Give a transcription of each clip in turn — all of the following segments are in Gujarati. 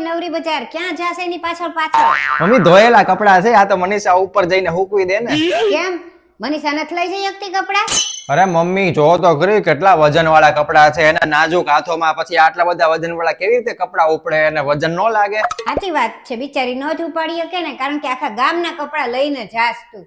નવરી બજાર ક્યાં જાશે એની પાછળ પાછળ? મમ્મી ધોયેલા કપડા છે, આ તો મનીષા ઉપર જઈને હુકવી દે ને. કેમ મનીષા નથી લઈ જઈ શકતી કપડા? અરે મમ્મી જો તો ખરી કેટલા વજન વાળા કપડા છે, એના નાજુક હાથોમાં પછી આટલા બધા વજન વાળા કેવી રીતે કપડા ઉપડે અને વજન ન લાગે? સાચી વાત છે, બિચારી ન જ ઉપાડી શકે ને, કારણ કે આખા ગામના કપડા લઈને જાસ તું.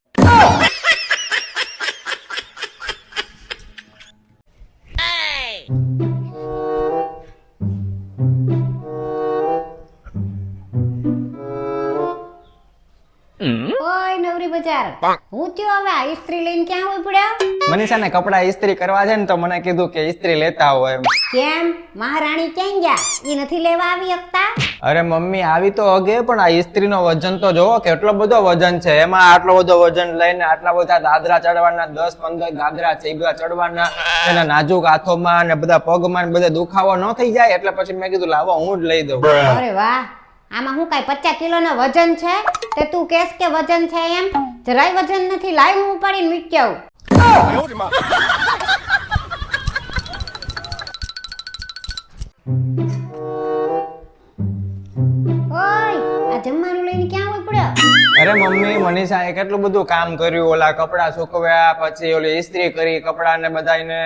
ઓય નવરી બજાર, હું થયો હવે આ ઇસ્ત્રી લઈને ક્યાં ઉપડ્યા? મનીષાને કપડા ઇસ્ત્રી કરવા છે ને તો મને કીધું કે ઇસ્ત્રી લેતા આવો એમ. કેમ મહારાણી ક્યાં ગયા? ઈ નથી લેવા આવી શકતા? અરે મમ્મી આવી તો હગે, પણ આ ઇસ્ત્રીનો વજન તો જોવો કેટલો બધો વજન છે, એમાં આટલો બધો વજન લઈને આટલા બધા દાદરા ચડવાના, 10-15 દાદરા છે એ બધા ચડવાના, એના નાજુક હાથોમાં અને બધા પગમાં ને બધે દુખાવો ન થઈ જાય, એટલે પછી મેં કીધું લાવો હું જ લઈ દઉં. અરે વાહ, આમાં હું કાઈ 50 કિલોનો વજન છે તે તું કેસ કે વજન છે એમ? જરાય વજન નથી, લાવ હું ઉપાડીને મૂકી આવું. ઓય આ જમવાનું લઈને ક્યાં ઉપડ્યો? અરે મમ્મી મનીષાએ કેટલું બધું કામ કર્યું, ઓલા કપડા સુકવ્યા, પછી ઓલી ઇસ્ત્રી કરી કપડાને બધાને,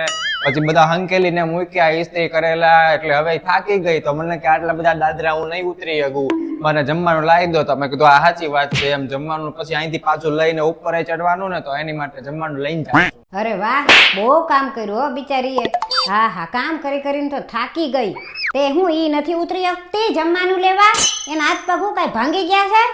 પછી બધા હંકેલીને મૂક્યા ઇસ્ત્રી કરેલા, એટલે હવે થાકી ગઈ તો મને કે આટલા બધા દાદરા હું નહીં ઉતરી શકું, મને જમવાનું લાવી દો. તો મેં કીધું આ સાચી વાત છે એમ, જમવાનું પછી અહીંથી પાછું લઈને ઉપર ચડવાનું ને, તો એની માટે જમવાનું લઈને જાય. અરે વાહ, બહુ કામ કર્યું હો બિચારીએ. હા હા, કામ કરી કરીને તો થાકી ગઈ. તે હું ઈ નથી ઉતરી શકતી જમવાનું લેવા? એના હાથ પગ હું કાઈ ભાંગી ગયા છે?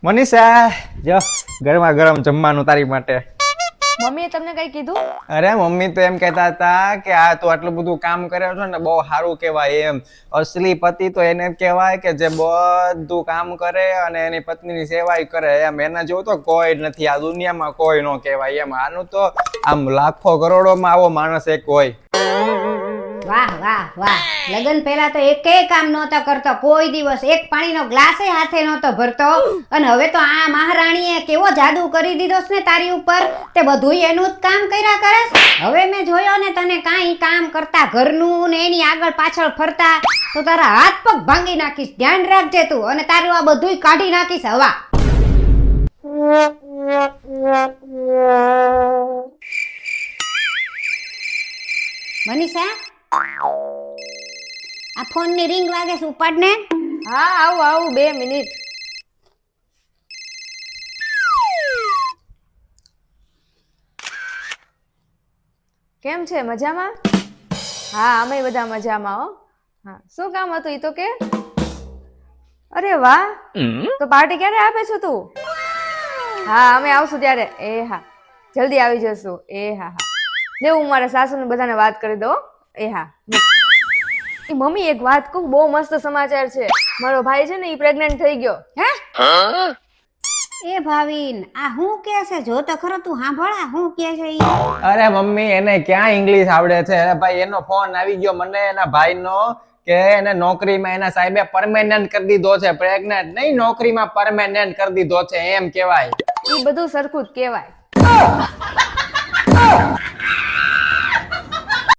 મનીષા જો ગરમા ગરમ જમવાનું તારી માટે. મમ્મીએ તમને કઈ કીધું? અરે મમ્મી તો એમ કહેતા હતા કે આ તો આટલું બધું કામ કરે છે ને બહુ સારું કહેવાય એમ. અસલી પતિ તો એને જ કહેવાય કે જે બધું કામ કરે અને એની પત્નીની સેવાય કરે એમ. એના જેવું તો કોઈ જ નથી આ દુનિયામાં, કોઈ ન કહેવાય એમ. આનું તો આમ લાખો કરોડોમાં આવો માણસ એક હોય. વાહ વાહ વાહ, લગન પહેલા તો એકેય કામ નહોતા કરતો, કોઈ દિવસ એક પાણીનો ગ્લાસે હાથે નહોતો ભરતો, અને હવે તો આ મહારાણીએ કેવો જાદુ કરી દીધો છે ને તારી ઉપર, તે બધુંય એનું જ કામ કર્યા કરે. હવે મેં જોયો ને તને કાંઈ કામ કરતા ઘરનું ને એની આગળ પાછળ ફરતા, તો તારા હાથ પગ ભાંગી નાખીશ, ધ્યાન રાખજે તું, અને તારું આ બધુંય કાઢી નાખીશ હવા. મનીષા, આ ફોન ની રિંગ વાગે છે, ઉપાડ ને. હા આવું 2 મિનિટ. કેમ છે, મજામાં? હા અમે બધા મજામાં હો. હા શું કામ હતું ઈ તો કે? અરે વાહ, તો પાર્ટી ક્યારે આપે છો તું? હા અમે આવશું ત્યારે. એ હા જલ્દી આવી જશું. એ હા હા લે હું મારા સાસુને બધાને વાત કરી દઉં. એ હા એ મમ્મી એક વાત કહું, બહુ મસ્ત સમાચાર છે. મારો ભાઈ છે ને ઈ પ્રેગ્નન્ટ થઈ ગયો. હે? એ ભાવિન, આ હું કે છે? જો તો ખરો તું સાંભળ, આ હું કે છે ઈ? અરે મમ્મી એને ક્યાં ઇંગ્લિશ આવડે છે? અરે ભાઈ એનો ફોન આવી ગયો મને એના ભાઈનો કે એને નોકરીમાં એના સાહેબે પરમેનન્ટ કરી દીધો છે. પ્રેગ્નન્ટ નહીં, નોકરીમાં પરમેનન્ટ કરી દીધો છે એમ કહેવાય. ઈ બધું સરખું જ કહેવાય.